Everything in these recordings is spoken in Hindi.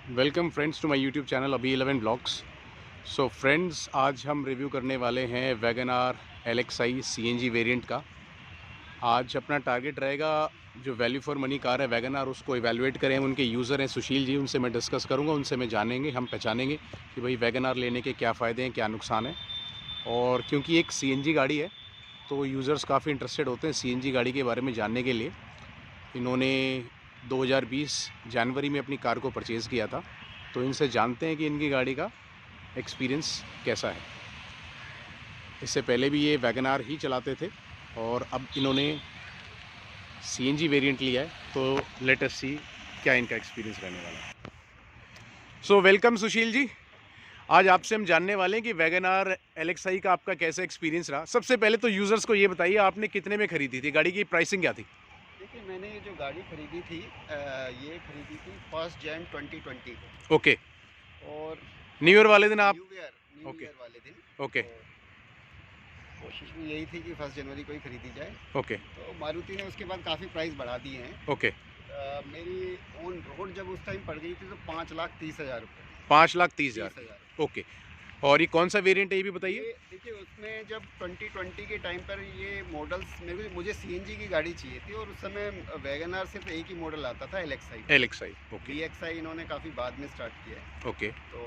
Welcome friends to my YouTube channel अभी 11 ब्लॉग्स। सो फ्रेंड्स, आज हम रिव्यू करने वाले हैं Wagon R LXi CNG variant का। आज अपना टारगेट रहेगा जो वैल्यू फॉर मनी कार है वैगन आर, उसको इवैल्यूएट करें। उनके यूज़र हैं सुशील जी, उनसे मैं डिस्कस करूंगा, उनसे मैं जानेंगे, हम पहचानेंगे कि भाई वैगन आर लेने के क्या फ़ायदे हैं, क्या नुकसान है। और क्योंकि एक CNG गाड़ी है तो यूज़र्स काफ़ी इंटरेस्टेड होते हैं CNG गाड़ी के बारे में जानने के लिए। इन्होंने 2020 जनवरी में अपनी कार को परचेज़ किया था, तो इनसे जानते हैं कि इनकी गाड़ी का एक्सपीरियंस कैसा है। इससे पहले भी ये वैगन आर ही चलाते थे और अब इन्होंने CNG वेरिएंट लिया है, तो लेट अस सी क्या इनका एक्सपीरियंस रहने वाला है। सो वेलकम सुशील जी, आज आपसे हम जानने वाले हैं कि वैगन आर LXi का आपका कैसा एक्सपीरियंस रहा। सबसे पहले तो यूज़र्स को ये बताइए, आपने कितने में ख़रीदी थी गाड़ी की, प्राइसिंग क्या थी? देखिए, मैंने ये जो गाड़ी खरीदी थी ये खरीदी थी 1 जन 2020 को। ओके, और न्यू ईयर वाले दिन आप? न्यू ओके, ईयर वाले दिन। ओके, तो कोशिश भी यही थी कि 1 जनवरी को ही खरीदी जाए। ओके, तो मारुति ने उसके बाद काफ़ी प्राइस बढ़ा दिए हैं। ओके। मेरी ऑन रोड जब उस टाइम पड़ गई थी तो 5,30,000 रुपये। 5,30,000। ओके। और ये कौन सा वेरिएंट है ये भी बताइए? ये देखिए, उसमें जब 2020 के टाइम पर ये मॉडल्स मुझे CNG की गाड़ी चाहिए थी और उस समय वैगन आर सिर्फ एक ही मॉडल आता था, LXi। ओके, VXi इन्होंने काफ़ी बाद में स्टार्ट किया है। ओके, तो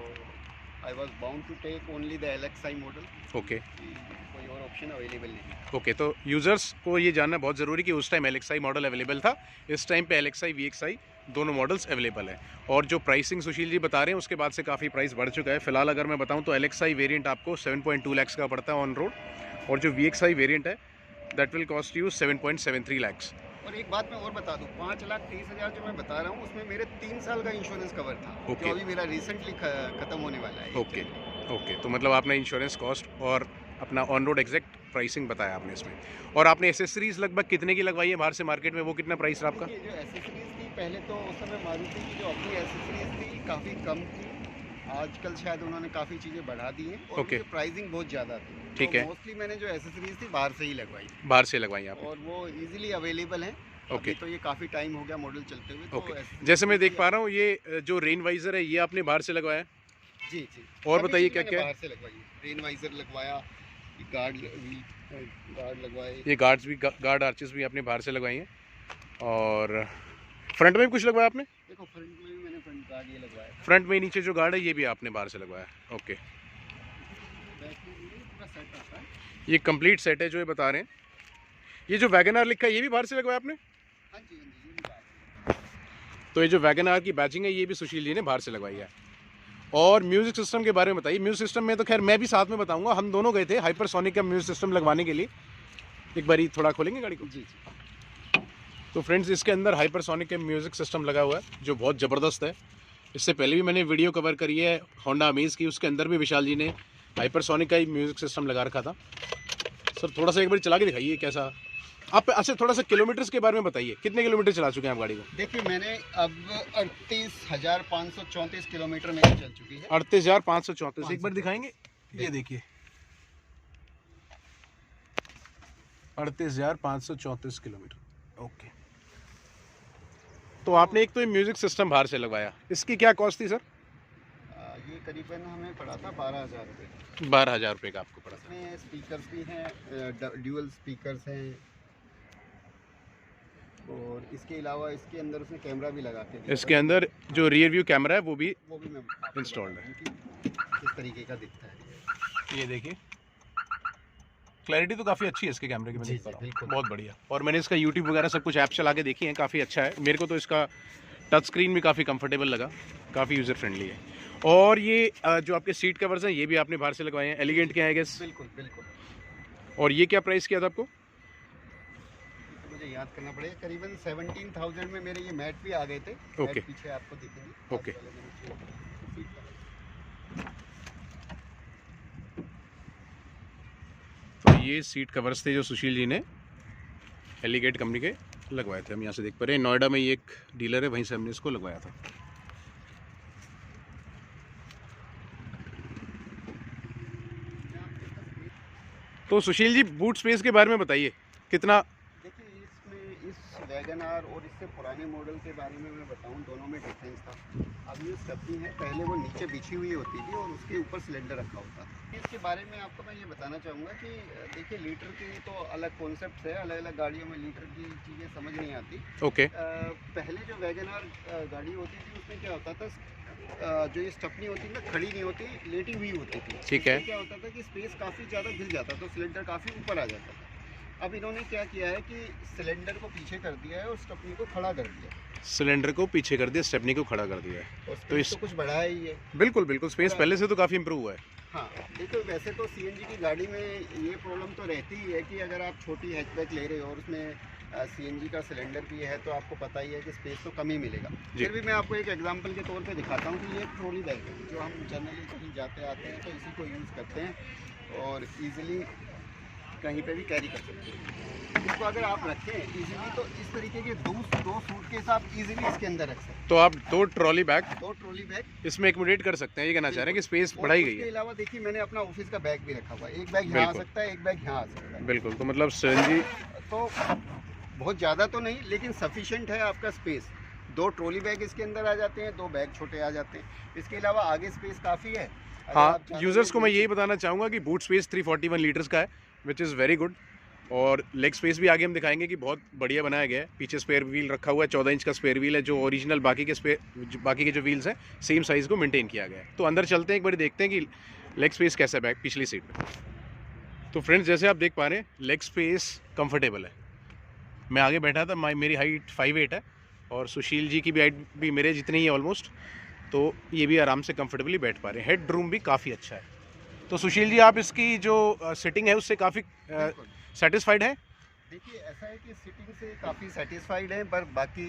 I was bound to take only the LXi model. Okay, कोई और ऑप्शन अवेलेबल नहीं है। ओके। तो यूज़र्स को ये जानना बहुत ज़रूरी कि उस टाइम LXi मॉडल अवेलेबल था, इस टाइम पे LXi VXi दोनों मॉडल्स अवेलेबल हैं। और जो प्राइसिंग सुशील जी बता रहे हैं उसके बाद से काफ़ी प्राइस बढ़ चुका है। फिलहाल अगर मैं बताऊं तो LXi वेरिएंट आपको 7.2 लाख का पड़ता है ऑन रोड, और जो VXi वेरिएंट है that will cost you 7.73 lakh. और एक बात मैं और बता दूं, 5,30,000 जो मैं बता रहा हूं उसमें मेरे 3 साल का इंश्योरेंस कवर था। ओके, जो अभी मेरा रिसेंटली खत्म होने वाला है। Okay, okay. तो मतलब आपने इंश्योरेंस कॉस्ट और अपना ऑन रोड एग्जैक्ट प्राइसिंग बताया आपने इसमें। और आपने एसेसरीज लगभग कितने की लगवाई है बाहर से मार्केट में, वो कितना प्राइस रहा आपका? देखिए, जो एसेसरीज थी पहले तो उस समय मारुति की जो अपनी एसेसरीज थी काफ़ी कम थी। आजकल शायद उन्होंने काफ़ी चीज़ें बढ़ा दी हैं और ओके, उनकी प्राइसिंग बहुत ज़्यादा थी। ठीक तो है, मोस्टली मैंने जो एसेसरीज थी बाहर से ही लगवाई थी बाहर से लगवाई आपने। और वो इजीली अवेलेबल हैं। ओके, अभी तो ये काफ़ी टाइम हो गया मॉडल चलते हुए, तो ओके। जैसे मैं देख easily पा रहा हूँ ये जो रेन वाइजर है ये आपने बाहर से लगवाया है। जी, जी। और सभी बताइए चीज़ क्या मैंने क्या है? बाहर से लगवाई है। रेन वाइज़र लगवाया, गार्ड लगवाए। ये गार्ड्स भी, गार्ड आर्चेस भी आपने बाहर से लगवाई हैं। और फ्रंट में भी कुछ लगवाया आपने? देखो, फ्रंट में भी मैंने फ्रंट गार्ड ये लगवाया था। फ्रंट में नीचे जो गार्ड है ये भी आपने बाहर से लगवाया है। ओके, बैक में ये पूरा सेट आता है। ये कंप्लीट सेट है जो ये बता रहे हैं। ये जो वैगन आर लिखा है ये भी बाहर से लगवाया आपने? हाँ जी, हाँ जी, ये भी बाहर से। तो ये जो वैगन आर की बैचिंग है ये भी सुशील जी ने बाहर से लगवाई है। और म्यूज़िक सिस्टम के बारे में बताइए। म्यूज़िक सिस्टम में तो खैर मैं भी साथ में बताऊंगा, हम दोनों गए थे हाइपरसोनिक का म्यूज़िक सिस्टम लगवाने के लिए। एक बार थोड़ा खोलेंगे गाड़ी को? जी, जी। तो फ्रेंड्स, इसके अंदर हाइपरसोनिक का म्यूज़िक सिस्टम लगा हुआ है जो बहुत ज़बरदस्त है। इससे पहले भी मैंने वीडियो कवर करी है होंडा अमेज की, उसके अंदर भी विशाल जी ने हाइपरसोनिक का ही म्यूज़िक सिस्टम लगा रखा था। सर थोड़ा सा एक बार चला के दिखाइए कैसा आप। अच्छा, थोड़ा सा किलोमीटर्स के बारे में बताइए, कितने किलोमीटर चला चुके हैं आप गाड़ी को? देखिए, मैंने अब 38,534 किलोमीटर मेरी चल चुकी है। 38,534। एक बार दिखाएंगे? ये देखिए 38,534 किलोमीटर। ओके। तो आपने एक तो ये म्यूज़िक सिस्टम बाहर से लगवाया, इसकी क्या कॉस्ट थी सर? ये करीबन हमें पड़ा था 12,000 रुपये। 12,000 रुपये का आपको पड़ा था। इसमें स्पीकर्स भी हैं, ड्यूअल स्पीकर्स हैं और इसके अलावा इसके अंदर उसने कैमरा भी लगा के दिया। इसके अंदर जो रियर व्यू कैमरा है वो भी मैं इंस्टॉल्ड है। किस तरीके का दिखता है। ये देखिए, क्लैरिटी तो काफ़ी अच्छी है इसके कैमरे की, मैं देख पा रहा हूँ, बहुत बढ़िया। और मैंने इसका यूट्यूब वगैरह सब कुछ ऐप चला के देखी है, काफ़ी अच्छा है। मेरे को तो इसका टच स्क्रीन भी काफ़ी कंफर्टेबल लगा, काफ़ी यूज़र फ्रेंडली है। और ये जो आपके सीट कवर्स हैं ये भी आपने बाहर से लगवाए हैं, एलिगेंट के हैं आई गेस? बिल्कुल, बिल्कुल। और ये क्या प्राइस किया था आपको? मुझे याद करना पड़ेगा, करीबन 17,000 में मेरे ये मैट भी आ गए थे। ओके, पीछे आपको दिखेंगे। ओके। तो ये सीट कवर्स थे जो सुशील जी ने एलिगेट कंपनी के लगवाए थे। हम यहाँ से देख पा रहे हैं, नोएडा में ये एक डीलर है, वहीं से हमने इसको लगवाया था। तो सुशील जी, बूट स्पेस के बारे में बताइए कितना? देखिए, इसमें इस वैगन आर और इस इससे पुराने मॉडल के बारे में मैं बताऊं, दोनों में डिफरेंस था। अब ये स्टेपनी है, पहले वो नीचे बिछी हुई होती थी और उसके ऊपर सिलेंडर रखा होता था। इसके बारे में आपको मैं ये बताना चाहूँगा कि देखिए, लीटर की तो अलग कॉन्सेप्ट है, अलग अलग गाड़ियों में लीटर की चीज़ें समझ नहीं आती। ओके। पहले जो वैगन आर गाड़ी होती थी उसमें क्या होता था, जो ये स्टेपनी होती ना, खड़ी नहीं होती, लेटी हुई होती थी। ठीक है। क्या होता था कि स्पेस काफ़ी ज़्यादा गिर जाता, तो सिलेंडर काफ़ी ऊपर आ जाता था। अब इन्होंने क्या किया है कि सिलेंडर को पीछे कर दिया है और स्टेपनी को खड़ा कर दिया। सिलेंडर को पीछे कर दिया, स्टेपनी को खड़ा कर दिया है। और तो स्पेस इस तो कुछ बढ़ाया ही है। बिल्कुल बिल्कुल, स्पेस पहले से तो काफ़ी इम्प्रूव हुआ है। हाँ, देखो वैसे तो सीएनजी की गाड़ी में ये प्रॉब्लम तो रहती ही है कि अगर आप छोटी हैचबैक ले रहे हो और उसमें सीएनजी का सिलेंडर भी है, तो आपको पता ही है कि स्पेस तो कम ही मिलेगा। फिर भी मैं आपको एक एग्जांपल के तौर पे दिखाता हूँ कि ये एक ट्रॉली बैग है जो हम जनरली कहीं जाते आते हैं तो इसी को यूज़ करते हैं और ईजिली कहीं पे भी कैरी कर सकते हैं। इसको अगर आप रखें इजीली, तो इस तरीके के दो सूटकेस आप इजीली इसके अंदर रख सकते हैं। तो आप दो ट्रॉली बैग इसमें एकोमोडेट कर सकते हैं, ये कहना चाह रहे हैं कि स्पेस बढ़ाई गई है। इसके अलावा देखिए, मैंने अपना ऑफिस का बैग भी रखा हुआ है, एक बैग यहाँ आ सकता है, एक बैग यहाँ आ सकता है। बिल्कुल, तो मतलब सीएनजी तो बहुत ज़्यादा तो नहीं, लेकिन सफिशिएंट है आपका स्पेस। दो ट्रॉली बैग इसके अंदर आ जाते हैं, दो बैग छोटे आ जाते हैं। इसके अलावा आगे स्पेस काफ़ी है। हाँ, यूज़र्स को मैं यही बताना चाहूँगा कि बूट स्पेस 341 लीटर्स का है, विच इज़ वेरी गुड। और लेग स्पेस भी आगे हम दिखाएंगे कि बहुत बढ़िया बनाया गया है। पीछे स्पेयर व्हील रखा हुआ है, 14 इंच का स्पेयर व्हील है, जो ओरिजिनल बाकी के जो व्हील्स हैं सेम साइज़ को मेंटेन किया गया है। तो अंदर चलते हैं, एक बार देखते हैं कि लेग स्पेस कैसा है बैक पिछली सीट में। तो फ्रेंड्स, जैसे आप देख पा रहे हैं, लेग स्पेस कंफर्टेबल है। मैं आगे बैठा था, मेरी हाइट 5'8" है और सुशील जी की भी हाइट भी मेरे जितनी ही है ऑलमोस्ट, तो ये भी आराम से कंफर्टेबली बैठ पा रहे हैं। हेड रूम भी काफ़ी अच्छा है। तो सुशील जी, आप इसकी जो सिटिंग है उससे काफ़ी सेटिस्फाइड है? देखिए, ऐसा है कि सिटिंग से काफ़ी सेटिस्फाइड है, पर बाकी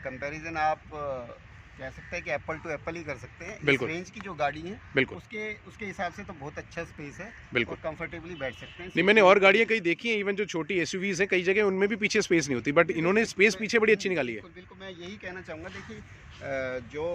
कंपैरिजन आप कह सकते हैं कि एप्पल टू एप्पल ही कर सकते हैं। इस रेंज की जो गाड़ी है, बिल्कुल उसके हिसाब से तो बहुत अच्छा स्पेस है, बिल्कुल, और कंफर्टेबली बैठ सकते हैं। नहीं, मैंने और गाड़ियाँ कई देखी हैं, इवन जो छोटी एसयूवीज हैं, कई जगह उनमें भी पीछे स्पेस नहीं होती, बट इन्होंने स्पेस पीछे बड़ी अच्छी निकाली है। बिल्कुल बिल्कुल, मैं यही कहना चाहूँगा। देखिए, जो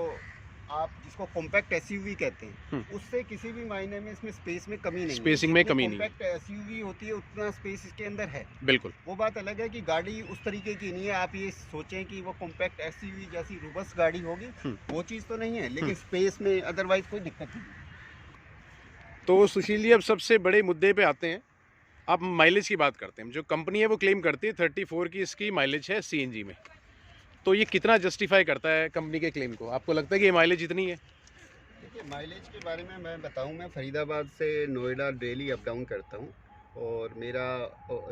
आप जिसको कॉम्पैक्ट एसयूवी कहते हैं, उससे किसी भी मायने में इसमें स्पेस में कमी नहीं, स्पेसिंग में कमी नहीं। कॉम्पैक्ट एसयूवी होती है उतना स्पेस इसके अंदर है। बिल्कुल, वो बात अलग है कि गाड़ी उस तरीके की नहीं है। आप ये सोचें कि वो कॉम्पैक्ट एसयूवी जैसी रोबस्ट गाड़ी होगी, वो चीज़ तो नहीं है, लेकिन स्पेस में अदरवाइज कोई दिक्कत नहीं। तो सुशील जी, अब सबसे बड़े मुद्दे पे आते हैं। आप माइलेज की बात करते हैं। जो कंपनी है वो क्लेम करती है 34 की इसकी माइलेज है सीएनजी में, तो ये कितना जस्टिफाई करता है कंपनी के क्लेम को? आपको लगता है कि ये माइलेज इतनी है? देखिए, माइलेज के बारे में मैं बताऊं, मैं फरीदाबाद से नोएडा डेली अप डाउन करता हूं और मेरा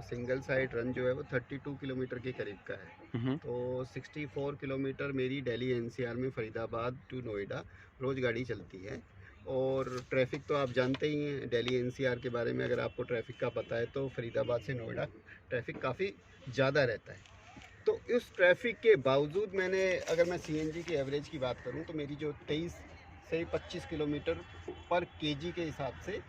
सिंगल साइड रन जो है वो 32 किलोमीटर के करीब का है। तो 64 किलोमीटर मेरी दिल्ली एनसीआर में फरीदाबाद टू नोएडा रोज़ गाड़ी चलती है। और ट्रैफिक तो आप जानते ही हैं दिल्ली एनसीआर के बारे में, अगर आपको ट्रैफिक का पता है तो फरीदाबाद से नोएडा ट्रैफिक काफ़ी ज़्यादा रहता है। तो इस ट्रैफिक के बावजूद अगर मैं सीएनजी की एवरेज की बात करूं, तो मेरी जो 23 से 25 किलोमीटर पर केजी के हिसाब से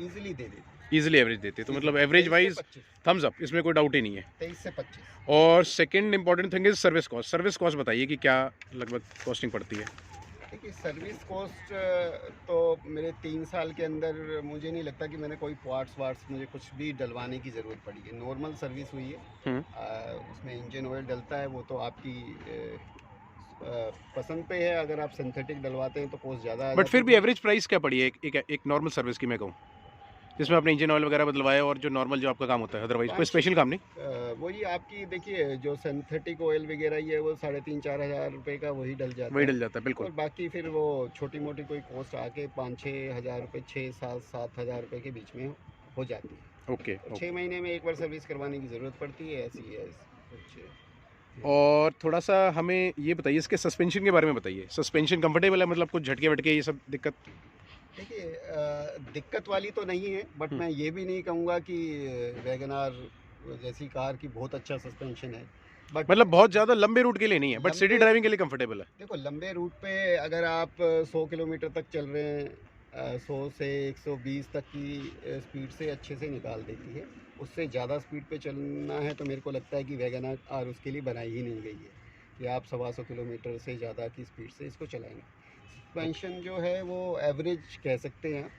ईजिली दे देती, ईजिली एवरेज देती है। तो मतलब एवरेज वाइज थम्स अप, इसमें कोई डाउट ही नहीं है। 23 से 25। और second important thing is service cost. Service cost बताइए कि क्या लगभग कॉस्टिंग पड़ती है? देखिए, सर्विस कॉस्ट तो मेरे 3 साल के अंदर मुझे नहीं लगता कि मैंने कोई पार्ट्स मुझे कुछ भी डलवाने की ज़रूरत पड़ी है। नॉर्मल सर्विस हुई है। उसमें इंजन ऑयल डलता है, वो तो आपकी पसंद पे है। अगर आप सिंथेटिक डलवाते हैं तो कॉस्ट ज़्यादा, बट फिर भी एवरेज प्राइस क्या पड़ी है एक नॉर्मल सर्विस की मैं कहूँ, जिसमें आपने इंजन ऑयल वगैरह बदलवाया और जो नॉर्मल जो आपका काम होता है, अदरवाइज कोई स्पेशल काम नहीं? वही आपकी देखिए, जो सिंथेटिक ऑयल वगैरह ही है वो 3,500-4 हज़ार रुपये का वही डल जाता है। बिल्कुल। और बाकी फिर वो छोटी मोटी कोई कॉस्ट आके 5-6 हज़ार रुपये, 6-7 हज़ार रुपये के बीच में हो जाती है। ओके। 6 महीने में एक बार सर्विस करवाने की ज़रूरत पड़ती है, ऐसी है कुछ। और थोड़ा सा हमें ये बताइए, इसके सस्पेंशन के बारे में बताइए। सस्पेंशन कंफर्टेबल है, मतलब कुछ झटके वटके ये सब दिक्कत? देखिए, दिक्कत वाली तो नहीं है, बट मैं ये भी नहीं कहूँगा कि वैगन आर जैसी कार की बहुत अच्छा सस्पेंशन है। बट मतलब बहुत ज़्यादा लंबे रूट के लिए नहीं है, बट सिटी ड्राइविंग के लिए कंफर्टेबल है। देखो, लंबे रूट पे अगर आप 100 किलोमीटर तक चल रहे हैं, 100 से 120 तक की स्पीड से अच्छे से निकाल देती है। उससे ज़्यादा स्पीड पे चलना है तो मेरे को लगता है कि वैगन आर उसके लिए बनाई ही नहीं गई है कि आप 125 किलोमीटर से ज़्यादा की स्पीड से इसको चलाएंगे। सस्पेंशन जो है वो एवरेज कह सकते हैं,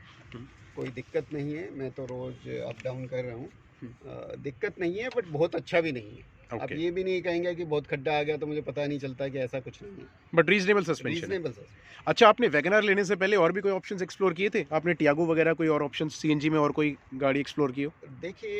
कोई दिक्कत नहीं है। मैं तो रोज़ अप डाउन कर रहा हूँ, दिक्कत नहीं है, बट बहुत अच्छा भी नहीं है। आप ओके, ये भी नहीं कहेंगे कि बहुत खड्डा आ गया तो मुझे पता नहीं चलता कि ऐसा कुछ नहीं है, बट रीजनेबल सस्पेंशन है। Reasonable sir. अच्छा, आपने वैगन आर लेने से पहले और भी कोई ऑप्शंस एक्सप्लोर किए थे? आपने टियागो वगैरह कोई और ऑप्शन सीएनजी में और कोई गाड़ी एक्सप्लोर की हो? देखिए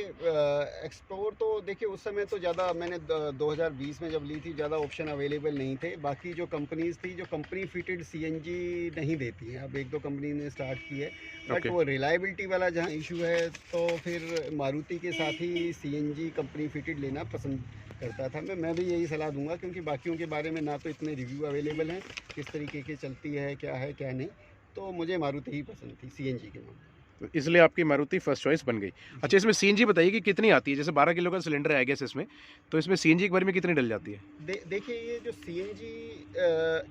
एक्सप्लोर तो देखिए उस समय तो ज़्यादा मैंने 2020 में जब ली थी ज़्यादा ऑप्शन अवेलेबल नहीं थे। बाकी जो कंपनीज़ थी जो कंपनी फिटेड सीएनजी नहीं देती हैं, अब एक दो कंपनी ने स्टार्ट की है, बट ओके, वो रिलायबिलिटी वाला जहाँ इशू है तो फिर मारुति के साथ ही सीएनजी कंपनी फिटेड लेना पसंद करता था मैं भी यही सलाह दूंगा, क्योंकि बाकियों के बारे में ना तो इतने रिव्यू अवेलेबल हैं किस तरीके की चलती है क्या नहीं, तो मुझे मारुति ही पसंद थी सीएनजी के मामले में। तो इसलिए आपकी मारुति फर्स्ट चॉइस बन गई। अच्छा, इसमें सीएनजी बताइए कि कितनी आती है? जैसे 12 किलो का सिलेंडर है आई गेस इसमें, तो इसमें सीएनजी एक बार में कितनी डल जाती है? देखिए ये जो सीएनजी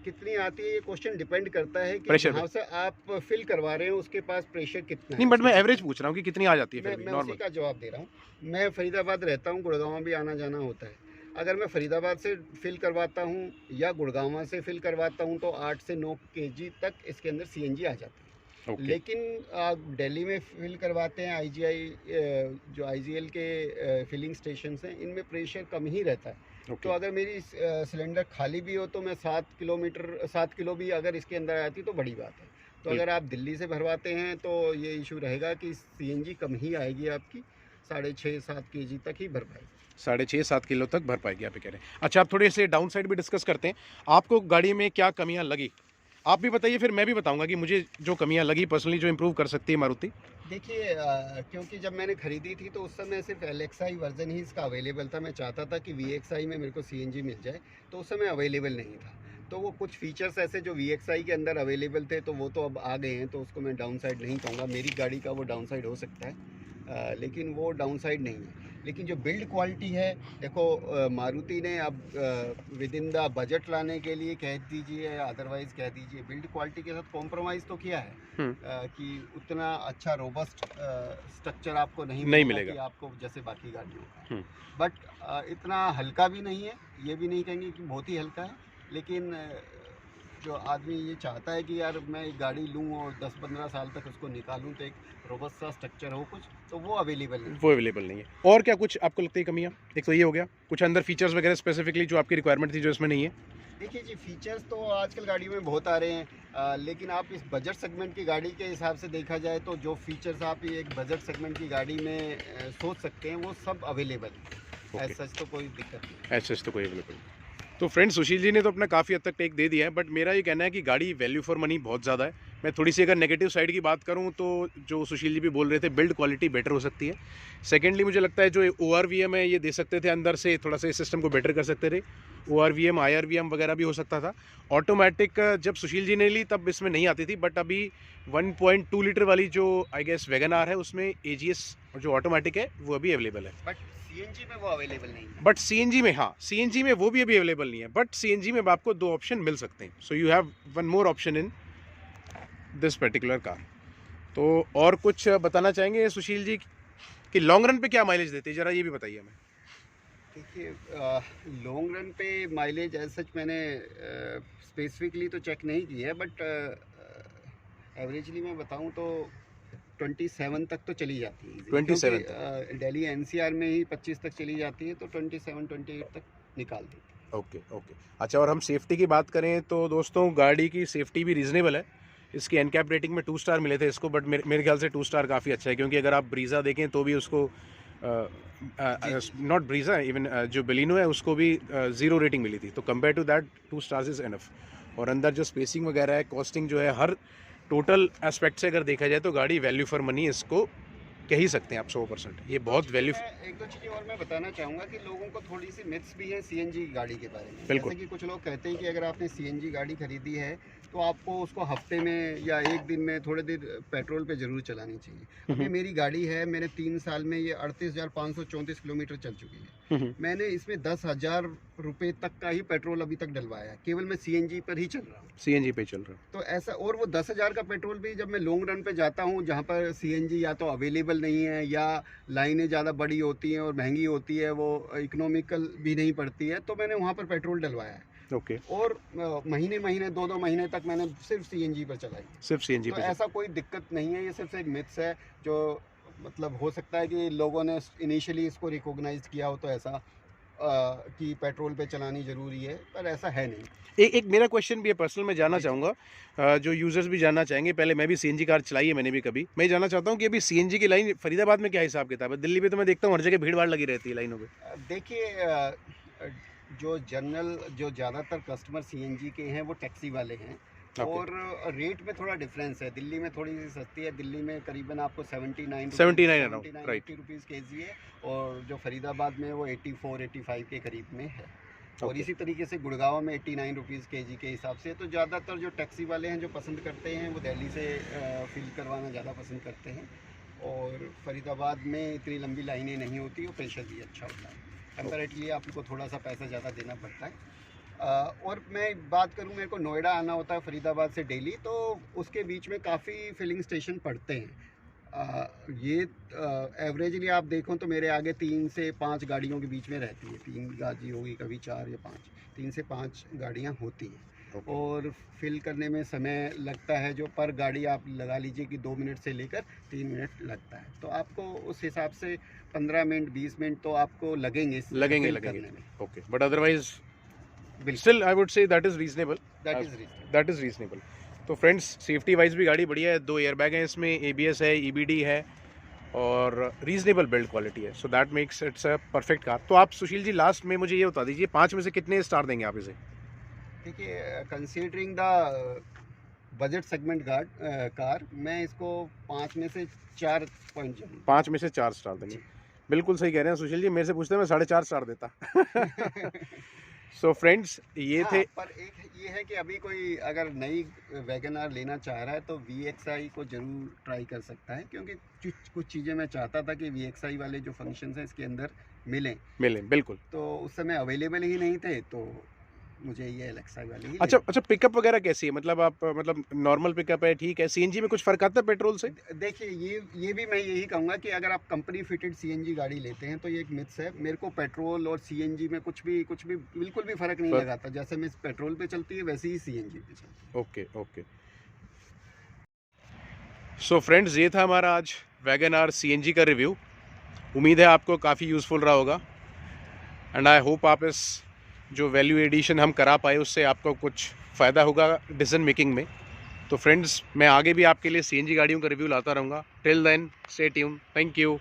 कितनी आती है ये क्वेश्चन डिपेंड करता है कि प्रेशर पे? जहाँ से आप फिल करवा रहे हो उसके पास प्रेशर कितना नहीं, है बट मैं उसकी एवरेज सिस्टम। पूछ रहा हूँ कि कितनी आ जाती है फिर भी मैं उसी नॉर्मल? का जवाब दे रहा हूँ। मैं फरीदाबाद रहता हूँ, गुड़गांव भी आना जाना होता है। अगर मैं फरीदाबाद से फिल करवाता हूँ या गुड़गांव से फिल करवाता हूँ तो 8 से 9 केजी तक इसके अंदर सीएनजी आ जाती है। ओके, लेकिन आप दिल्ली में फिल करवाते हैं आईजीआई जो आईजीएल के फिलिंग स्टेशन हैं इनमें प्रेशर कम ही रहता है। तो ओके, अगर मेरी सिलेंडर खाली भी हो तो मैं 7 किलो भी अगर इसके अंदर आती तो बड़ी बात है। तो अगर आप दिल्ली से भरवाते हैं तो ये इशू रहेगा कि सीएनजी कम ही आएगी आपकी, 6.5-7 केजी तक ही भर पाएगी। 6.5-7 किलो तक भर पाएगी आप ये कह रहे हैं। अच्छा, आप थोड़े से डाउन साइड भी डिस्कस करते हैं। आपको गाड़ी में क्या कमियाँ लगी? आप भी बताइए, फिर मैं भी बताऊँगा कि मुझे जो कमियाँ लगी पर्सनली जो इम्प्रूव कर सकती है मारुति। देखिए क्योंकि जब मैंने ख़रीदी थी तो उस समय सिर्फ एलेक्साई वर्जन ही इसका अवेलेबल था। मैं चाहता था कि वीएक्सआई में मेरे को सीएनजी मिल जाए, तो उस समय अवेलेबल नहीं था। तो वो कुछ फीचर्स ऐसे जो वीएक्सआई के अंदर अवेलेबल थे तो वो तो अब आ गए हैं, तो उसको मैं डाउन साइड नहीं कहूँगा। मेरी गाड़ी का वो डाउन साइड हो सकता है, लेकिन वो डाउन साइड नहीं है। लेकिन जो बिल्ड क्वालिटी है, देखो मारुति ने अब विद इन द बजट लाने के लिए कह दीजिए, अदरवाइज़ कह दीजिए, बिल्ड क्वालिटी के साथ कॉम्प्रोमाइज़ तो किया है। कि उतना अच्छा रोबस्ट स्ट्रक्चर आपको नहीं नहीं मिलेगा मिलेगा। कि आपको जैसे बाकी गाड़ियों का, हुँ, बट इतना हल्का भी नहीं है, ये भी नहीं कहेंगे कि बहुत ही हल्का है। लेकिन जो आदमी ये चाहता है कि यार मैं एक गाड़ी लूँ और 10-15 साल तक उसको निकालूँ तो एक रोबस्ट सा स्ट्रक्चर हो कुछ, तो वो अवेलेबल नहीं है। वो अवेलेबल नहीं है। और क्या कुछ आपको लगती है कमियाँ? एक तो ये हो गया, कुछ अंदर फीचर्स वगैरह स्पेसिफिकली जो आपकी रिक्वायरमेंट थी जो इसमें नहीं है? देखिए जी, फीचर्स तो आजकल गाड़ियों में बहुत आ रहे हैं, लेकिन आप इस बजट सेगमेंट की गाड़ी के हिसाब से देखा जाए तो जो फीचर्स आप ये एक बजट सेगमेंट की गाड़ी में सोच सकते हैं वो सब अवेलेबल है। एज सच तो कोई दिक्कत नहीं। ऐसा तो कोई अवेलेबल नहीं। तो फ्रेंड्स, सुशील जी ने तो अपना काफ़ी हद तक टेक दे दिया है, बट मेरा ये कहना है कि गाड़ी वैल्यू फॉर मनी बहुत ज़्यादा है। मैं थोड़ी सी अगर नेगेटिव साइड की बात करूँ तो जो सुशील जी भी बोल रहे थे, बिल्ड क्वालिटी बेटर हो सकती है। सेकेंडली मुझे लगता है जो ORVM है ये दे सकते थे अंदर से, थोड़ा सा इस सिस्टम को बेटर कर सकते थे। ORVM IRVM वगैरह भी हो सकता था। ऑटोमेटिक जब सुशील जी ने ली तब इसमें नहीं आती थी, बट अभी 1.2 लीटर वाली जो आई गेस वैगन आर है उसमें AGS जो ऑटोमेटिक है वो अभी अवेलेबल है। बट सीएनजी में वो अवेलेबल नहीं है। बट सीएनजी में, हाँ, सीएनजी में वो भी अभी अवेलेबल नहीं है, बट सीएनजी में अब आपको 2 ऑप्शन मिल सकते हैं। So you have one more option in this particular car. तो और कुछ बताना चाहेंगे सुशील जी कि लॉन्ग रन पे क्या माइलेज देती है, ज़रा ये भी बताइए हमें। देखिए लॉन्ग रन पे माइलेज एज सच मैंने स्पेसिफिकली तो चेक नहीं की है, बट एवरेजली मैं बताऊं तो 27 तक तो चली जाती है easily, 27 क्योंकि दिल्ली एनसीआर में ही 25 तक चली जाती है, तो 27-28 तक निकाल देती है। Okay, okay. अच्छा, और हम सेफ्टी की बात करें तो दोस्तों गाड़ी की सेफ्टी भी रीज़नेबल है। इसकी एनकैप रेटिंग में 2 स्टार मिले थे इसको, बट मेरे ख्याल से 2 स्टार काफ़ी अच्छा है, क्योंकि अगर आप ब्रीज़ा देखें तो भी उसको नॉट ब्रीज़ा, इवन जो बेलिनो है उसको भी 0 रेटिंग मिली थी। तो compare to that 2 stars is enough. और अंदर जो स्पेसिंग वगैरह है, कॉस्टिंग जो है, हर टोटल एस्पेक्ट से अगर देखा जाए तो गाड़ी वैल्यू फॉर मनी इसको कह ही सकते हैं आप 100%। ये बहुत वैल्यू। एक दो चीज़ें और मैं बताना चाहूँगा कि लोगों को थोड़ी सी मिथ्स भी है सीएनजी गाड़ी के बारे में। बिल्कुल। जैसे कि कुछ लोग कहते हैं कि अगर आपने सीएनजी गाड़ी खरीदी है तो आपको उसको हफ्ते में या एक दिन में थोड़े देर पेट्रोल पे ज़रूर चलानी चाहिए। अभी मेरी गाड़ी है, मैंने 3 साल में ये 38,534 किलोमीटर चल चुकी है। मैंने इसमें 10,000 रुपये तक का ही पेट्रोल अभी तक डलवाया है, केवल मैं सीएनजी पर ही चल रहा हूँ। सीएनजी पे चल रहा है। तो ऐसा, और वो 10,000 का पेट्रोल भी जब मैं लॉन्ग रन पे जाता हूँ जहाँ पर सीएनजी या तो अवेलेबल नहीं है या लाइनें ज़्यादा बड़ी होती हैं और महंगी होती है, वो इकोनॉमिकल भी नहीं पड़ती है, तो मैंने वहाँ पर पेट्रोल डलवाया है। ओके। और महीने 2-2 महीने तक मैंने सिर्फ सीएनजी पर चलाई है। सिर्फ सीएनजी तो पे ऐसा कोई दिक्कत नहीं है, ये सिर्फ एक मिथ्स है जो मतलब हो सकता है कि लोगों ने इनिशियली इसको रिकॉग्नाइज किया हो तो ऐसा कि पेट्रोल पे चलानी ज़रूरी है, पर ऐसा है नहीं। एक मेरा क्वेश्चन भी है पर्सनल, मैं जानना जी, चाहूँगा, जो यूज़र्स भी जानना चाहेंगे। पहले मैं भी सीएनजी कार चलाई है मैंने भी कभी। मैं ये जानना चाहता हूँ कि अभी सीएनजी की लाइन फरीदाबाद में क्या हिसाब-किताब है? दिल्ली में तो मैं देखता हूँ हर जगह भीड़-भाड़ लगी रहती है लाइनों पे। देखिए अ, जो ज़्यादातर कस्टमर सीएनजी के हैं वो टैक्सी वाले हैं, ओके, और रेट में थोड़ा डिफरेंस है। दिल्ली में थोड़ी सी सस्ती है, दिल्ली में करीबन आपको 79 79 अराउंड, 79 राइट। 80 रुपीज़ केजी है, और जो फरीदाबाद में वो 84-85 के करीब में है। और ओके, इसी तरीके से गुड़गांव में 89 रुपीज़ केजी के हिसाब से। तो ज़्यादातर जो टैक्सी वाले हैं जो पसंद करते हैं वो दिल्ली से फिल करवाना ज़्यादा पसंद करते हैं, और फरीदाबाद में इतनी लंबी लाइनें नहीं होती, वो प्रेशर भी अच्छा होता है। कंपैरेटिवली आपको थोड़ा सा पैसा ज़्यादा देना पड़ता है। और मैं बात करूं, मेरे को नोएडा आना होता है फरीदाबाद से डेली, तो उसके बीच में काफ़ी फिलिंग स्टेशन पड़ते हैं। ये एवरेजली आप देखो तो मेरे आगे 3 से 5 गाड़ियों के बीच में रहती है। 3 गाड़ी होगी, कभी 4 या 5, 3 से 5 गाड़ियां होती हैं। ओके। और फिल करने में समय लगता है, जो पर गाड़ी आप लगा लीजिए कि 2 मिनट से लेकर 3 मिनट लगता है। तो आपको उस हिसाब से 15 मिनट 20 मिनट तो आपको लगेंगे लगेंगे। करने में। ओके, बट अदरवाइज़ बिल्कुल, still I would say that is reasonable. That is reasonable. That is reasonable. तो फ्रेंड्स, सेफ्टी वाइज़ भी गाड़ी बढ़िया है, 2 एयरबैग हैं इसमें, एबीएस है, ईबीडी है और रीज़नेबल बिल्ड क्वालिटी है। So that makes it's a perfect car. तो आप सुशील जी लास्ट में मुझे ये बता दीजिए, 5 में से कितने स्टार देंगे आप इसे? देखिए, considering the budget segment car, मैं इसको 5 में से 4 पॉइंट दूँगा। 5 में से 4 स्टार देंगे। जी। बिल्कुल सही कह रहे हैं सुशील जी, मेरे से पूछते मैं 4.5 स्टार देता। सो फ्रेंड्स, ये हाँ, थे। पर एक ये है कि अभी कोई अगर नई वैगन आर लेना चाह रहा है तो VXI को ज़रूर ट्राई कर सकता है, क्योंकि कुछ चीज़ें मैं चाहता था कि VXI वाले जो फंक्शंस हैं इसके अंदर मिलें, मिले, बिल्कुल। तो उस समय अवेलेबल ही नहीं थे, तो मुझे ये LXI वाले ही अच्छा, लेने अच्छा, पिकअप वगैरह कैसी है? मतलब आप मतलब नॉर्मल पिकअप है, ठीक है? सीएनजी में कुछ फ़र्क आता है पेट्रोल से? देखिए, ये भी मैं यही कहूँगा कि अगर आप कंपनी फिटेड सीएनजी गाड़ी लेते हैं तो ये एक मिथ्स है। मेरे को पेट्रोल और सीएनजी में कुछ भी बिल्कुल भी फ़र्क नहीं पर लगाता। जैसे मैं पेट्रोल पे चलती है वैसे ही सीएनजी पे चलती ओके, ओके। सो फ्रेंड्स, ये था हमारा आज वैगन आर सीएनजी का रिव्यू। उम्मीद है आपको काफ़ी यूज़फुल रहा होगा एंड आई होप आप इस जो वैल्यू एडिशन हम करा पाए उससे आपको कुछ फ़ायदा होगा डिसीजन मेकिंग में। तो फ्रेंड्स, मैं आगे भी आपके लिए सीएनजी गाड़ियों का रिव्यू लाता रहूँगा। Till then stay tuned. Thank you.